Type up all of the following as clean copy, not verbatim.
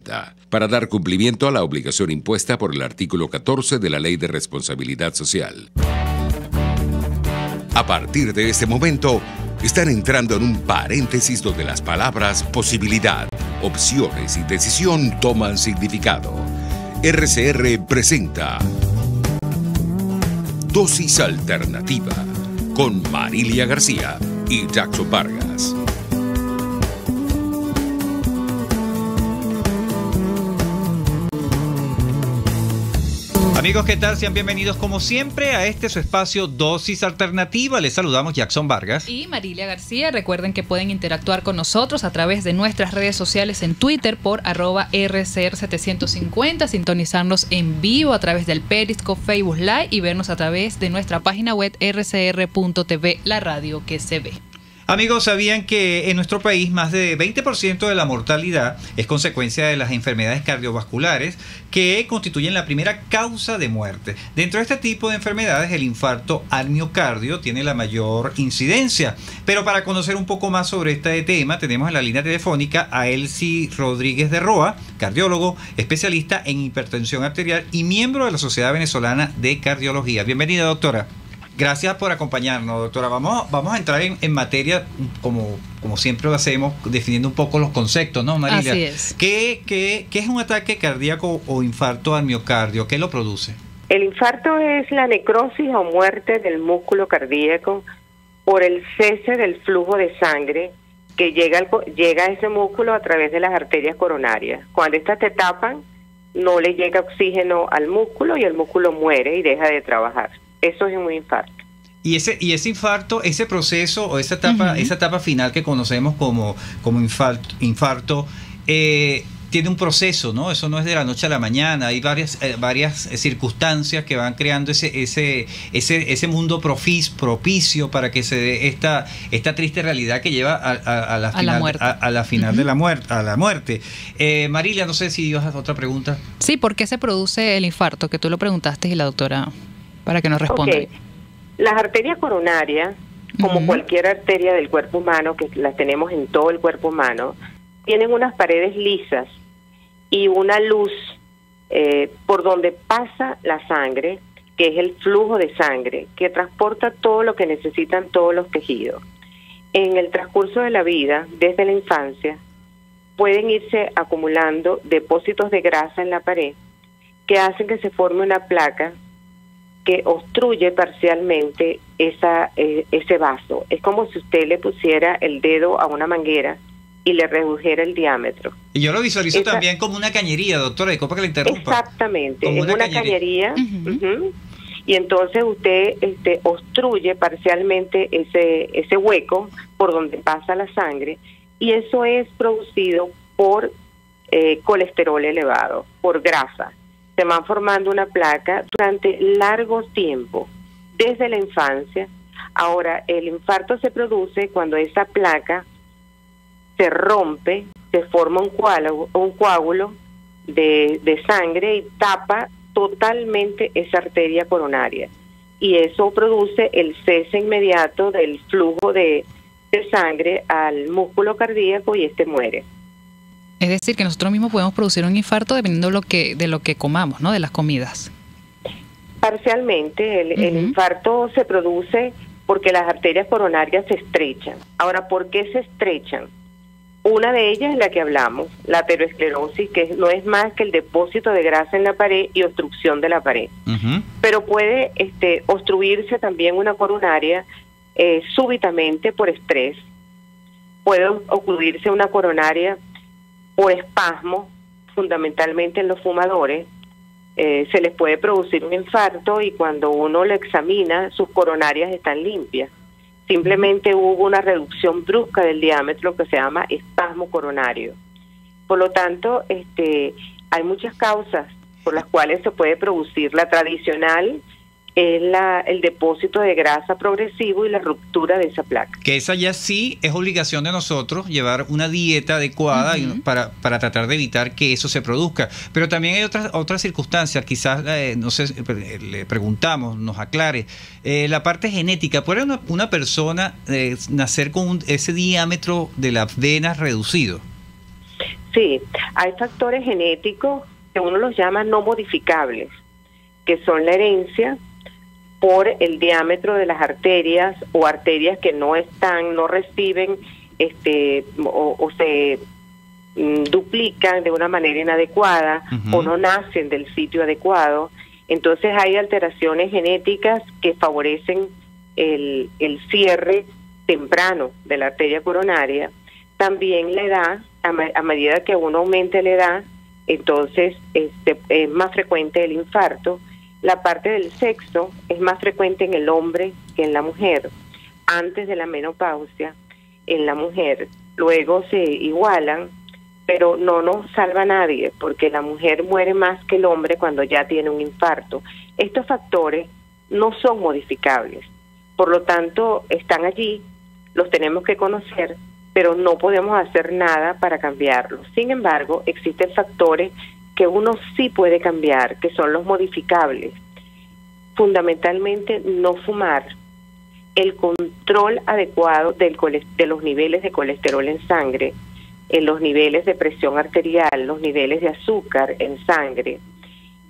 adulta, para dar cumplimiento a la obligación impuesta por el artículo 14 de la Ley de Responsabilidad Social. A partir de este momento, están entrando en un paréntesis donde las palabras posibilidad, opciones y decisión toman significado. RCR presenta Dosis Alternativa con Marilia García y Jackson Vargas. Amigos, ¿qué tal? Sean bienvenidos como siempre a este su espacio Dosis Alternativa. Les saludamos Jackson Vargas y Marilia García. Recuerden que pueden interactuar con nosotros a través de nuestras redes sociales en Twitter por @RCR750, sintonizarnos en vivo a través del Periscope, Facebook Live y vernos a través de nuestra página web rcr.tv, la radio que se ve. Amigos, ¿sabían que en nuestro país más de 20% de la mortalidad es consecuencia de las enfermedades cardiovasculares que constituyen la primera causa de muerte? Dentro de este tipo de enfermedades, el infarto al miocardio tiene la mayor incidencia. Pero para conocer un poco más sobre este tema, tenemos en la línea telefónica a Elsie Rodríguez de Roa, cardiólogo, especialista en hipertensión arterial y miembro de la Sociedad Venezolana de Cardiología. Bienvenida, doctora. Gracias por acompañarnos, doctora. Vamos a entrar en materia, como siempre lo hacemos, definiendo un poco los conceptos, ¿no, Marilia? Así es. ¿Qué es un ataque cardíaco o infarto al miocardio? ¿Qué lo produce? El infarto es la necrosis o muerte del músculo cardíaco por el cese del flujo de sangre que llega a ese músculo a través de las arterias coronarias. Cuando estas se tapan, no le llega oxígeno al músculo y el músculo muere y deja de trabajar. Eso es un infarto. Y ese infarto, ese proceso o esa etapa final que conocemos como infarto, tiene un proceso, ¿no? Eso no es de la noche a la mañana. Hay varias circunstancias que van creando ese mundo propicio para que se dé esta triste realidad que lleva a la final de la muerte. Marilia, no sé si ibas a hacer otra pregunta. Sí, ¿por qué se produce el infarto? Que tú lo preguntaste y la doctora, para que nos responda. Okay. Las arterias coronarias, como cualquier arteria del cuerpo humano, que las tenemos en todo el cuerpo humano, tienen unas paredes lisas y una luz por donde pasa la sangre, que es el flujo de sangre, que transporta todo lo que necesitan todos los tejidos. En el transcurso de la vida, desde la infancia, pueden irse acumulando depósitos de grasa en la pared que hacen que se forme una placa que obstruye parcialmente ese vaso. Es como si usted le pusiera el dedo a una manguera y le redujera el diámetro. Y yo lo visualizo también como una cañería, doctora, disculpa que le interrumpa. Exactamente, es una cañería. Y entonces usted obstruye parcialmente ese hueco por donde pasa la sangre, y eso es producido por colesterol elevado, por grasa. Se van formando una placa durante largo tiempo, desde la infancia. Ahora, el infarto se produce cuando esa placa se rompe, se forma un coágulo de sangre y tapa totalmente esa arteria coronaria. Y eso produce el cese inmediato del flujo de sangre al músculo cardíaco y este muere. Es decir, que nosotros mismos podemos producir un infarto dependiendo de lo que comamos, ¿no? De las comidas. Parcialmente, el infarto se produce porque las arterias coronarias se estrechan. Ahora, ¿por qué se estrechan? Una de ellas es la que hablamos, la aterosclerosis, que no es más que el depósito de grasa en la pared y obstrucción de la pared. Pero puede obstruirse también una coronaria súbitamente por estrés. Puede ocurrirse una coronaria por espasmo, fundamentalmente en los fumadores. Se les puede producir un infarto y cuando uno lo examina, sus coronarias están limpias. Simplemente hubo una reducción brusca del diámetro que se llama espasmo coronario. Por lo tanto, hay muchas causas por las cuales se puede producir. La tradicional es el depósito de grasa progresivo y la ruptura de esa placa. Que esa ya sí es obligación de nosotros llevar una dieta adecuada para tratar de evitar que eso se produzca. Pero también hay otras circunstancias, quizás, no sé, le preguntamos, nos aclare. La parte genética, ¿puede una persona nacer con ese diámetro de las venas reducido? Sí, hay factores genéticos que uno los llama no modificables, que son la herencia por el diámetro de las arterias o arterias que no reciben o se duplican de una manera inadecuada o no nacen del sitio adecuado. Entonces hay alteraciones genéticas que favorecen el cierre temprano de la arteria coronaria. También la edad, a medida que uno aumente la edad, entonces es más frecuente el infarto. La parte del sexo es más frecuente en el hombre que en la mujer. Antes de la menopausia, en la mujer, luego se igualan, pero no nos salva a nadie, porque la mujer muere más que el hombre cuando ya tiene un infarto. Estos factores no son modificables, por lo tanto están allí, los tenemos que conocer, pero no podemos hacer nada para cambiarlos. Sin embargo, existen factores que uno sí puede cambiar, que son los modificables. Fundamentalmente, no fumar, el control adecuado de los niveles de colesterol en sangre, los niveles de presión arterial, los niveles de azúcar en sangre,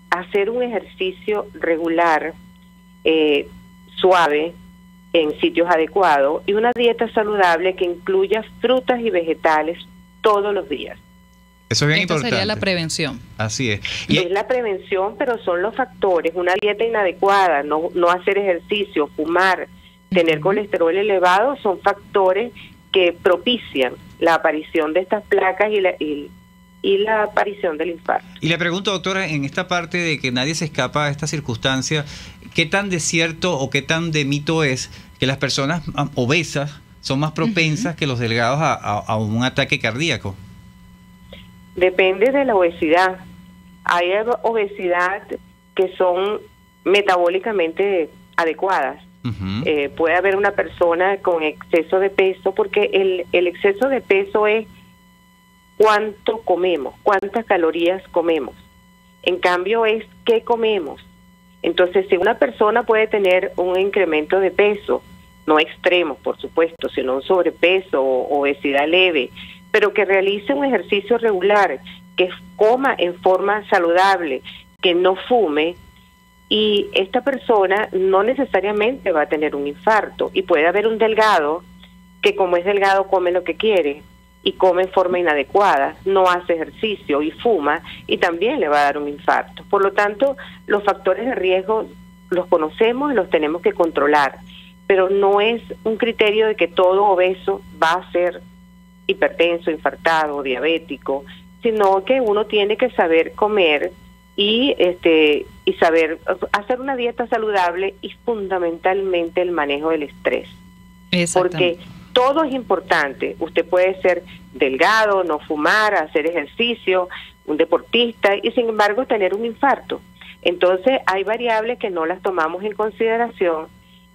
hacer un ejercicio regular, suave, en sitios adecuados, y una dieta saludable que incluya frutas y vegetales todos los días. Eso es bien Esto importante. sería la prevención. Así es. Es la prevención, pero son los factores: una dieta inadecuada, no hacer ejercicio, fumar, tener colesterol elevado, son factores que propician la aparición de estas placas y la aparición del infarto. Y le pregunto, doctora, en esta parte de que nadie se escapa a esta circunstancia, ¿qué tan de cierto o qué tan de mito es que las personas obesas son más propensas que los delgados a un ataque cardíaco? Depende de la obesidad. Hay obesidad que son metabólicamente adecuadas. Puede haber una persona con exceso de peso, porque el exceso de peso es cuánto comemos, cuántas calorías comemos. En cambio es qué comemos. Entonces, si una persona puede tener un incremento de peso, no extremo, por supuesto, sino un sobrepeso o obesidad leve, pero que realice un ejercicio regular, que coma en forma saludable, que no fume, y esta persona no necesariamente va a tener un infarto. Y puede haber un delgado que, como es delgado, come lo que quiere y come en forma inadecuada, no hace ejercicio y fuma, y también le va a dar un infarto. Por lo tanto, los factores de riesgo los conocemos y los tenemos que controlar, pero no es un criterio de que todo obeso va a ser hipertenso, infartado, diabético, sino que uno tiene que saber comer y saber hacer una dieta saludable, y fundamentalmente el manejo del estrés. Porque todo es importante. Usted puede ser delgado, no fumar, hacer ejercicio, un deportista, y sin embargo tener un infarto. Entonces hay variables que no las tomamos en consideración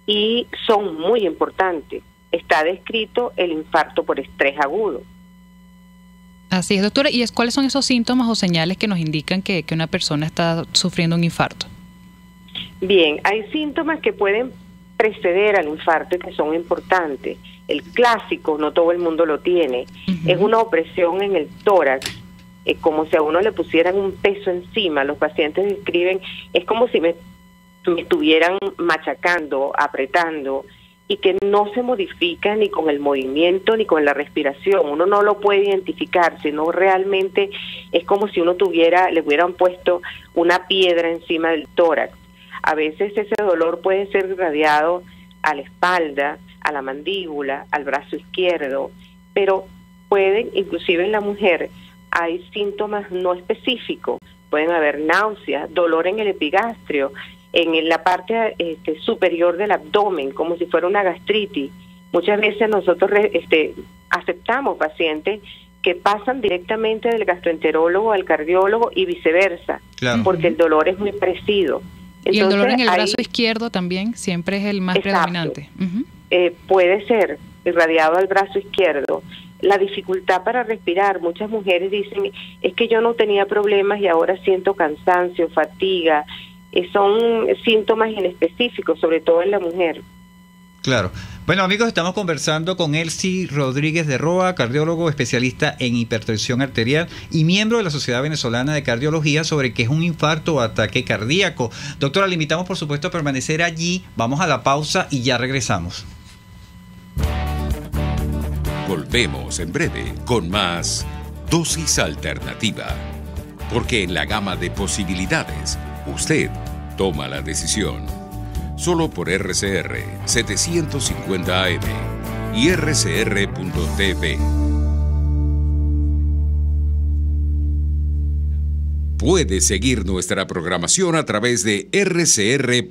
y son muy importantes. Está descrito el infarto por estrés agudo. Así es, doctora. ¿Y cuáles son esos síntomas o señales que nos indican que una persona está sufriendo un infarto? Bien, hay síntomas que pueden preceder al infarto y que son importantes. El clásico, no todo el mundo lo tiene, es una opresión en el tórax, como si a uno le pusieran un peso encima. Los pacientes describen, es como si me estuvieran machacando, apretando, y que no se modifica ni con el movimiento ni con la respiración. Uno no lo puede identificar, sino realmente es como si uno le hubieran puesto una piedra encima del tórax. A veces ese dolor puede ser irradiado a la espalda, a la mandíbula, al brazo izquierdo, pero pueden, inclusive en la mujer, hay síntomas no específicos. Pueden haber náuseas, dolor en el epigastrio, en la parte superior del abdomen, como si fuera una gastritis. Muchas veces nosotros aceptamos pacientes que pasan directamente del gastroenterólogo al cardiólogo y viceversa, porque el dolor es muy parecido. Entonces, y el dolor en el brazo izquierdo también siempre es el más predominante. Puede ser irradiado al brazo izquierdo. La dificultad para respirar, muchas mujeres dicen, es que yo no tenía problemas y ahora siento cansancio, fatiga. Son síntomas inespecíficos, sobre todo en la mujer. Claro. Bueno, amigos, estamos conversando con Elsie Rodríguez de Roa, cardiólogo especialista en hipertensión arterial y miembro de la Sociedad Venezolana de Cardiología, sobre qué es un infarto o ataque cardíaco. Doctora, le invitamos por supuesto a permanecer allí. Vamos a la pausa y ya regresamos. Volvemos en breve con más Dosis Alternativa. Porque en la gama de posibilidades, usted toma la decisión. Solo por RCR 750 AM y rcr.tv. Puede seguir nuestra programación a través de rcr.tv,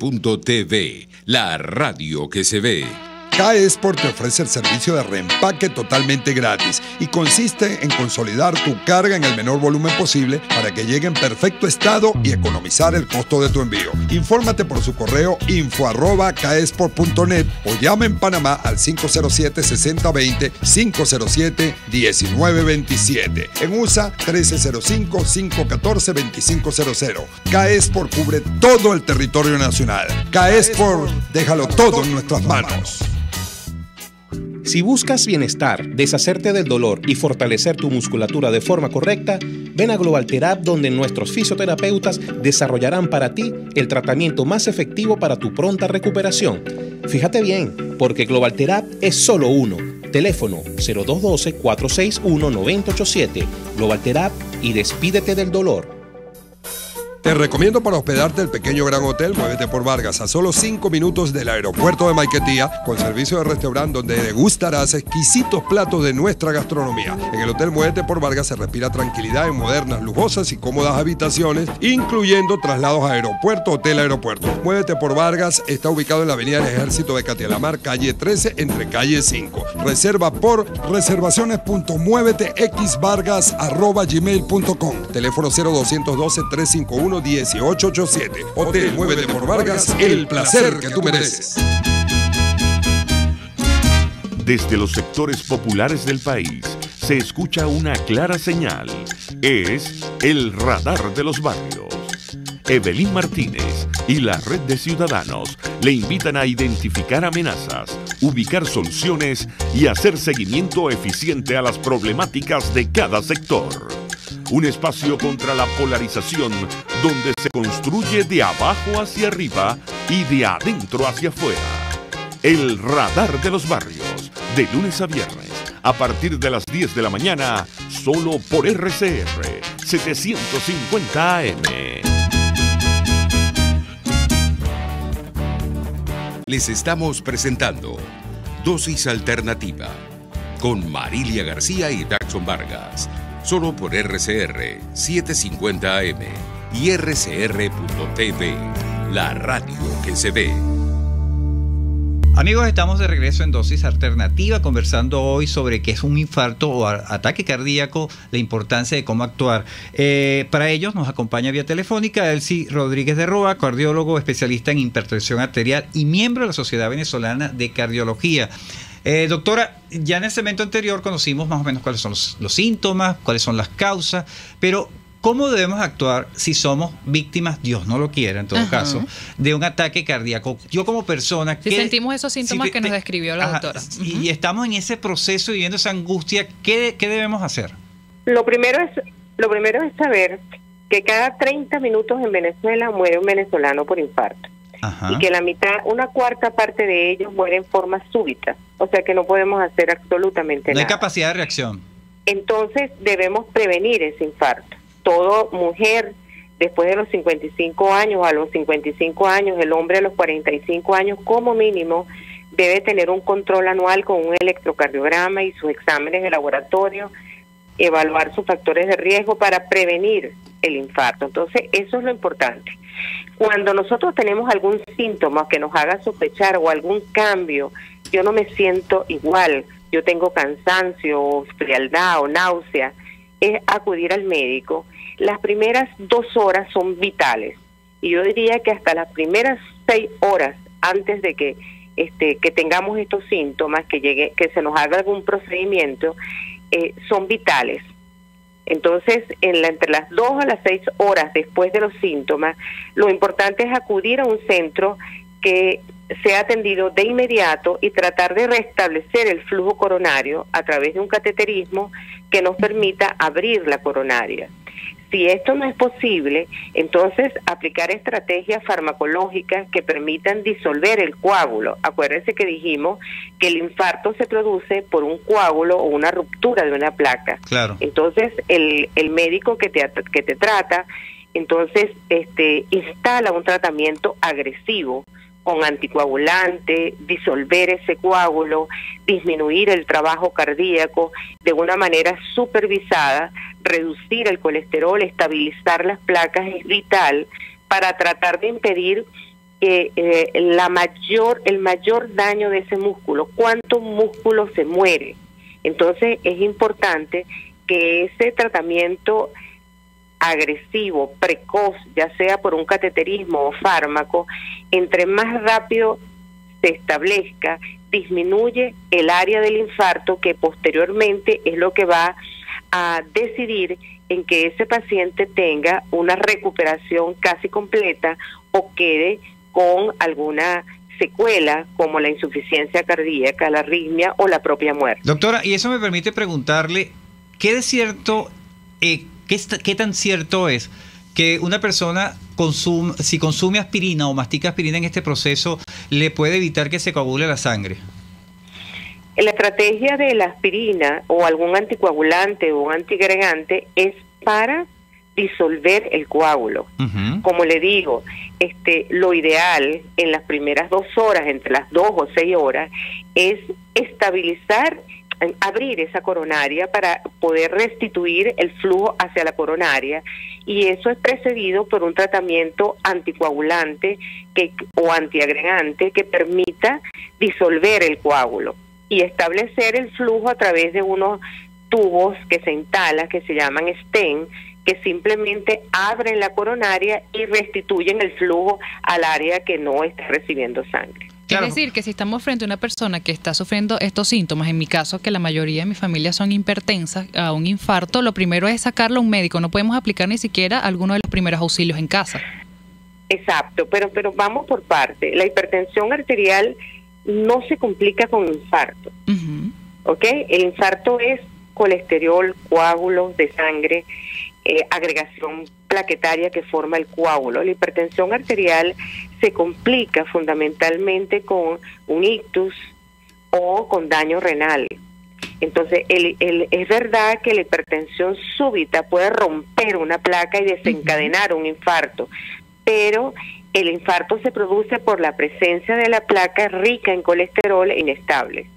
la radio que se ve. K-Export te ofrece el servicio de reempaque totalmente gratis y consiste en consolidar tu carga en el menor volumen posible para que llegue en perfecto estado y economizar el costo de tu envío. Infórmate por su correo info@kexport.net o llama en Panamá al 507-6020, 507-1927. En USA 1305-514-2500. K-Export cubre todo el territorio nacional. K-Export, déjalo todo en nuestras manos. Si buscas bienestar, deshacerte del dolor y fortalecer tu musculatura de forma correcta, ven a Global Therap, donde nuestros fisioterapeutas desarrollarán para ti el tratamiento más efectivo para tu pronta recuperación. Fíjate bien, porque Global Therap es solo uno. Teléfono 0212-461-9087. Global Therap y despídete del dolor. Te recomiendo para hospedarte el pequeño Gran Hotel Muévete por Vargas, a solo 5 minutos del aeropuerto de Maiquetía, con servicio de restaurante donde degustarás exquisitos platos de nuestra gastronomía. En el Hotel Muévete por Vargas se respira tranquilidad en modernas, lujosas y cómodas habitaciones, incluyendo traslados a aeropuerto, hotel, aeropuerto. Muévete por Vargas está ubicado en la avenida del Ejército de Catialamar, calle 13, entre calle 5. Reserva por reservaciones.muevetexvargas@gmail.com. Teléfono 0212-351-1887. Hotel Muévete por Vargas, el placer que tú mereces. Desde los sectores populares del país se escucha una clara señal. Es el radar de los barrios. Evelyn Martínez y la red de ciudadanos le invitan a identificar amenazas, ubicar soluciones y hacer seguimiento eficiente a las problemáticas de cada sector. Un espacio contra la polarización donde se construye de abajo hacia arriba y de adentro hacia afuera. El radar de los barrios, de lunes a viernes, a partir de las 10 de la mañana, solo por RCR 750 AM. Les estamos presentando Dosis Alternativa con Marilia García y Daxon Vargas. Solo por RCR 750 AM y rcr.tv, la radio que se ve. Amigos, estamos de regreso en Dosis Alternativa, conversando hoy sobre qué es un infarto o ataque cardíaco, la importancia de cómo actuar. Para ellos nos acompaña vía telefónica Elsie Rodríguez de Roa, cardiólogo especialista en hipertensión arterial y miembro de la Sociedad Venezolana de Cardiología. Doctora, ya en el segmento anterior conocimos más o menos cuáles son los síntomas, cuáles son las causas, pero ¿cómo debemos actuar si somos víctimas, Dios no lo quiera en todo caso, de un ataque cardíaco? Yo como persona... Si sentimos esos síntomas que nos describió la doctora. Y estamos en ese proceso viviendo esa angustia, ¿qué debemos hacer? Lo primero es saber que cada 30 minutos en Venezuela muere un venezolano por infarto. Y que una cuarta parte de ellos muere en forma súbita, o sea que no podemos hacer absolutamente nada. No hay capacidad de reacción. Entonces debemos prevenir ese infarto. Toda mujer después de los 55 años, a los 55 años, el hombre a los 45 años como mínimo, debe tener un control anual con un electrocardiograma y sus exámenes de laboratorio, evaluar sus factores de riesgo para prevenir el infarto. Entonces eso es lo importante. Cuando nosotros tenemos algún síntoma que nos haga sospechar o algún cambio, yo no me siento igual, yo tengo cansancio o frialdad o náusea, es acudir al médico. Las primeras 2 horas son vitales y yo diría que hasta las primeras 6 horas antes de que tengamos estos síntomas, que se nos haga algún procedimiento, son vitales. Entonces, entre las 2 a las 6 horas después de los síntomas, lo importante es acudir a un centro que sea atendido de inmediato y tratar de restablecer el flujo coronario a través de un cateterismo que nos permita abrir la coronaria. Si esto no es posible, entonces aplicar estrategias farmacológicas que permitan disolver el coágulo. Acuérdense que dijimos que el infarto se produce por un coágulo o una ruptura de una placa. Claro. Entonces el médico que te trata, entonces instala un tratamiento agresivo con anticoagulante, disolver ese coágulo, disminuir el trabajo cardíaco de una manera supervisada, reducir el colesterol, estabilizar las placas es vital para tratar de impedir el mayor daño de ese músculo. ¿Cuánto músculo se muere? Entonces es importante que ese tratamiento agresivo, precoz, ya sea por un cateterismo o fármaco, entre más rápido se establezca, disminuye el área del infarto, que posteriormente es lo que va a decidir en que ese paciente tenga una recuperación casi completa o quede con alguna secuela como la insuficiencia cardíaca, la arritmia o la propia muerte. Doctora, y eso me permite preguntarle, ¿qué de cierto, qué tan cierto es que una persona si consume aspirina o mastica aspirina en este proceso, le puede evitar que se coagule la sangre? La estrategia de la aspirina o algún anticoagulante o antiagregante es para disolver el coágulo. Como le digo, lo ideal en las primeras 2 horas, entre las 2 o 6 horas, es estabilizar, abrir esa coronaria para poder restituir el flujo hacia la coronaria, y eso es precedido por un tratamiento anticoagulante o antiagregante que permita disolver el coágulo y establecer el flujo a través de unos tubos que se instalan, que se llaman stent, que simplemente abren la coronaria y restituyen el flujo al área que no está recibiendo sangre. Claro. Es decir, que si estamos frente a una persona que está sufriendo estos síntomas, en mi caso, que la mayoría de mi familia son hipertensas, a un infarto, lo primero es sacarlo a un médico. No podemos aplicar ni siquiera alguno de los primeros auxilios en casa. Exacto, pero vamos por parte. La hipertensión arterial no se complica con infarto. ¿Ok? El infarto es colesterol, coágulos de sangre, agregación plaquetaria que forma el coágulo. La hipertensión arterial se complica fundamentalmente con un ictus o con daño renal. Entonces, es verdad que la hipertensión súbita puede romper una placa y desencadenar un infarto, pero el infarto se produce por la presencia de la placa rica en colesterol e inestable.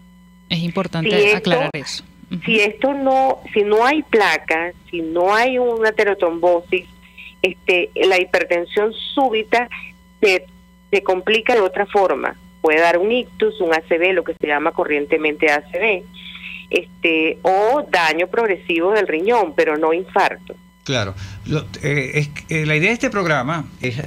Es importante aclarar eso. Si no hay placa, si no hay una aterotrombosis, la hipertensión súbita se complica de otra forma. Puede dar un ictus, un ACV, lo que se llama corrientemente ACV, o daño progresivo del riñón, pero no infarto. Claro. La idea de este programa es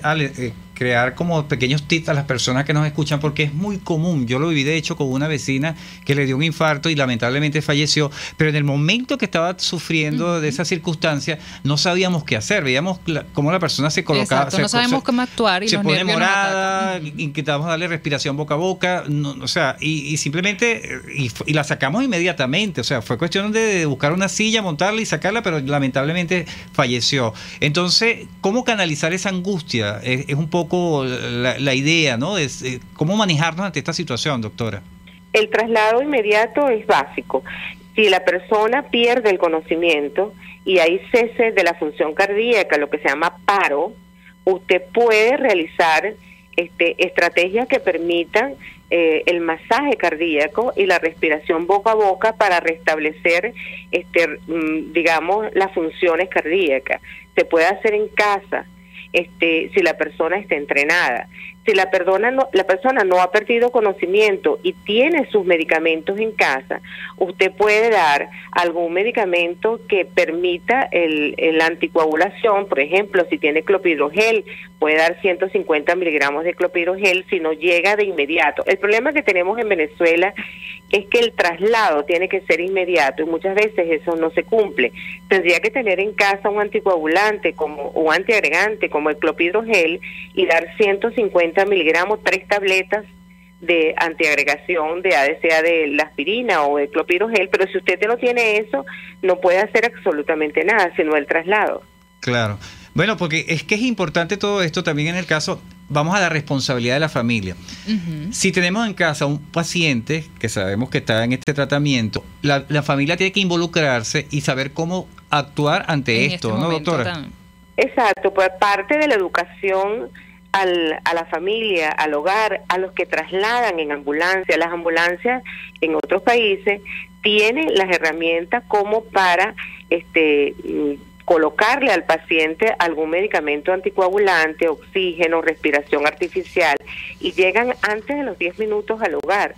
crear como pequeños tips a las personas que nos escuchan, porque es muy común. Yo lo viví de hecho con una vecina que le dio un infarto y lamentablemente falleció, pero en el momento que estaba sufriendo de esa circunstancia no sabíamos qué hacer. Veíamos cómo la persona se colocaba. Exacto, no sabemos cómo actuar y se los pone nervios morada, intentamos darle respiración boca a boca, y simplemente y la sacamos inmediatamente. O sea, fue cuestión de buscar una silla, montarla y sacarla, pero lamentablemente falleció. Entonces, ¿cómo canalizar esa angustia? Es un poco la idea, ¿no? ¿Cómo manejarnos ante esta situación, doctora? El traslado inmediato es básico. Si la persona pierde el conocimiento y hay cese de la función cardíaca, lo que se llama paro, usted puede realizar estrategias que permitan el masaje cardíaco y la respiración boca a boca para restablecer, digamos, las funciones cardíacas. Se puede hacer en casa, si la persona está entrenada. Si la persona no ha perdido conocimiento y tiene sus medicamentos en casa, usted puede dar algún medicamento que permita la anticoagulación. Por ejemplo, si tiene clopidogrel, puede dar 150 miligramos de clopidogrel si no llega de inmediato. El problema que tenemos en Venezuela es que el traslado tiene que ser inmediato y muchas veces eso no se cumple. Tendría que tener en casa un anticoagulante o antiagregante como el clopidogrel y dar 150 50 miligramos, 3 tabletas de antiagregación de ADCA de la aspirina o de clopidogrel, pero si usted no tiene eso, no puede hacer absolutamente nada, sino el traslado. Claro. Bueno, porque es que es importante todo esto también en el caso, vamos a la responsabilidad de la familia. Si tenemos en casa un paciente que sabemos que está en este tratamiento, la familia tiene que involucrarse y saber cómo actuar ante esto, ¿no, doctora? Exacto, pues parte de la educación a la familia, al hogar, a los que trasladan en ambulancia. Las ambulancias en otros países tienen las herramientas como para colocarle al paciente algún medicamento anticoagulante, oxígeno, respiración artificial, y llegan antes de los 10 minutos al hogar.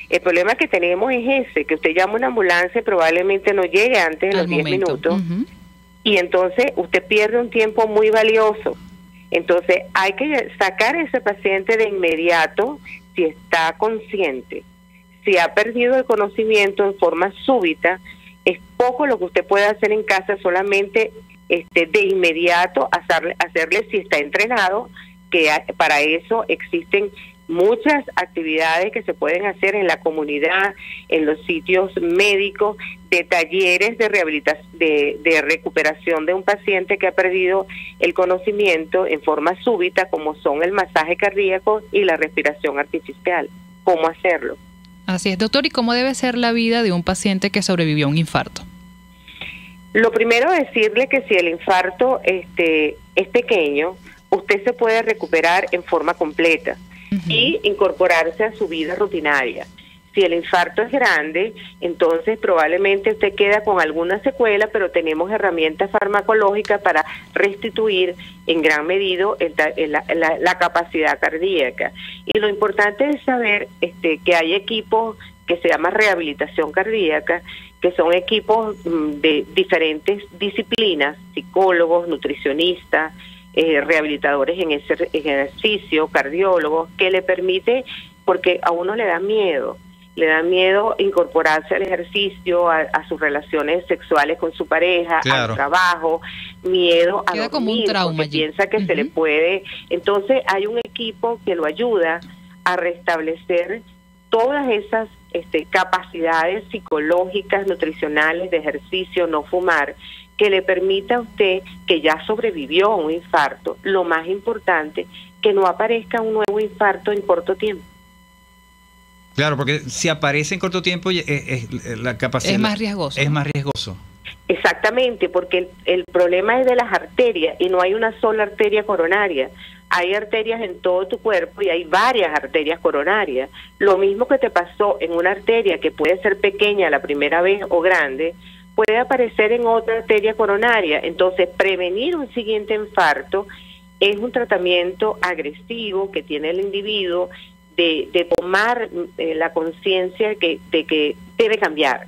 El problema que tenemos es ese, que usted llama a una ambulancia y probablemente no llegue antes de los 10 minutos, y entonces usted pierde un tiempo muy valioso. Entonces hay que sacar a ese paciente de inmediato si está consciente. Si ha perdido el conocimiento en forma súbita, es poco lo que usted puede hacer en casa, solamente de inmediato hacerle, si está entrenado, que para eso existen muchas actividades que se pueden hacer en la comunidad, en los sitios médicos, de talleres de rehabilitación, de recuperación de un paciente que ha perdido el conocimiento en forma súbita, como son el masaje cardíaco y la respiración artificial. ¿Cómo hacerlo? Así es, doctor. ¿Y cómo debe ser la vida de un paciente que sobrevivió a un infarto? Lo primero es decirle que si el infarto es pequeño, usted se puede recuperar en forma completa y incorporarse a su vida rutinaria. Si el infarto es grande, entonces probablemente usted queda con alguna secuela, pero tenemos herramientas farmacológicas para restituir en gran medida la capacidad cardíaca. Y lo importante es saber que hay equipos que se llama rehabilitación cardíaca, que son equipos de diferentes disciplinas, psicólogos, nutricionistas, rehabilitadores en ejercicio, cardiólogos, que le permite, porque a uno le da miedo incorporarse al ejercicio, a sus relaciones sexuales con su pareja, al trabajo, miedo a dormir, como un trauma, porque piensa que se le puede. Entonces hay un equipo que lo ayuda a restablecer todas esas capacidades psicológicas, nutricionales, de ejercicio, no fumar, que le permita a usted, que ya sobrevivió a un infarto, lo más importante, que no aparezca un nuevo infarto en corto tiempo. Claro, porque si aparece en corto tiempo, la capacidad es más riesgoso. Es más riesgoso. Exactamente, porque el problema es de las arterias y no hay una sola arteria coronaria. Hay arterias en todo tu cuerpo y hay varias arterias coronarias. Lo mismo que te pasó en una arteria que puede ser pequeña la primera vez o grande, puede aparecer en otra arteria coronaria. Entonces, prevenir un siguiente infarto es un tratamiento agresivo que tiene el individuo de tomar la conciencia de que debe cambiar.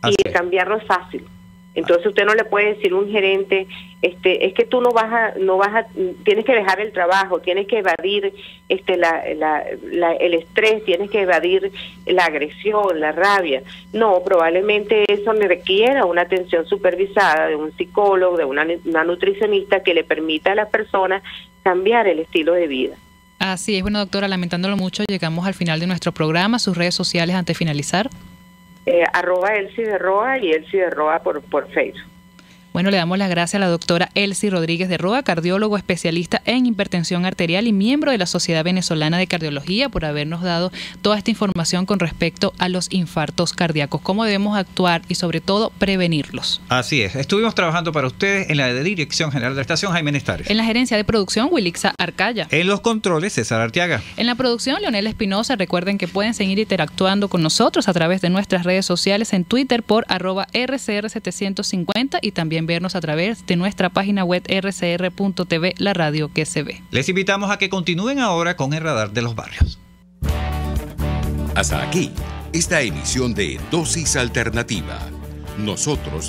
Y de cambiar no es fácil. Entonces usted no le puede decir a un gerente, es que tú no vas a, tienes que dejar el trabajo, tienes que evadir el estrés, tienes que evadir la agresión, la rabia. No, probablemente eso le requiera una atención supervisada de un psicólogo, de una nutricionista que le permita a la persona cambiar el estilo de vida. Así es. Bueno, doctora, lamentándolo mucho, llegamos al final de nuestro programa. Sus redes sociales antes de finalizar. @Elsie de Roa y Elsie de Roa por Facebook. Bueno, le damos las gracias a la doctora Elsie Rodríguez de Roa, cardiólogo especialista en hipertensión arterial y miembro de la Sociedad Venezolana de Cardiología, por habernos dado toda esta información con respecto a los infartos cardíacos, cómo debemos actuar y sobre todo prevenirlos. Así es. Estuvimos trabajando para ustedes en la Dirección General de la Estación, Jaime Nestares. En la gerencia de producción, Wilixa Arcaya. En los controles, César Arteaga. En la producción, Leonel Espinosa. Recuerden que pueden seguir interactuando con nosotros a través de nuestras redes sociales en Twitter por @RCR750 y también vernos a través de nuestra página web rcr.tv, la radio que se ve. Les invitamos a que continúen ahora con el Radar de los Barrios. Hasta aquí, esta emisión de Dosis Alternativa. Nosotros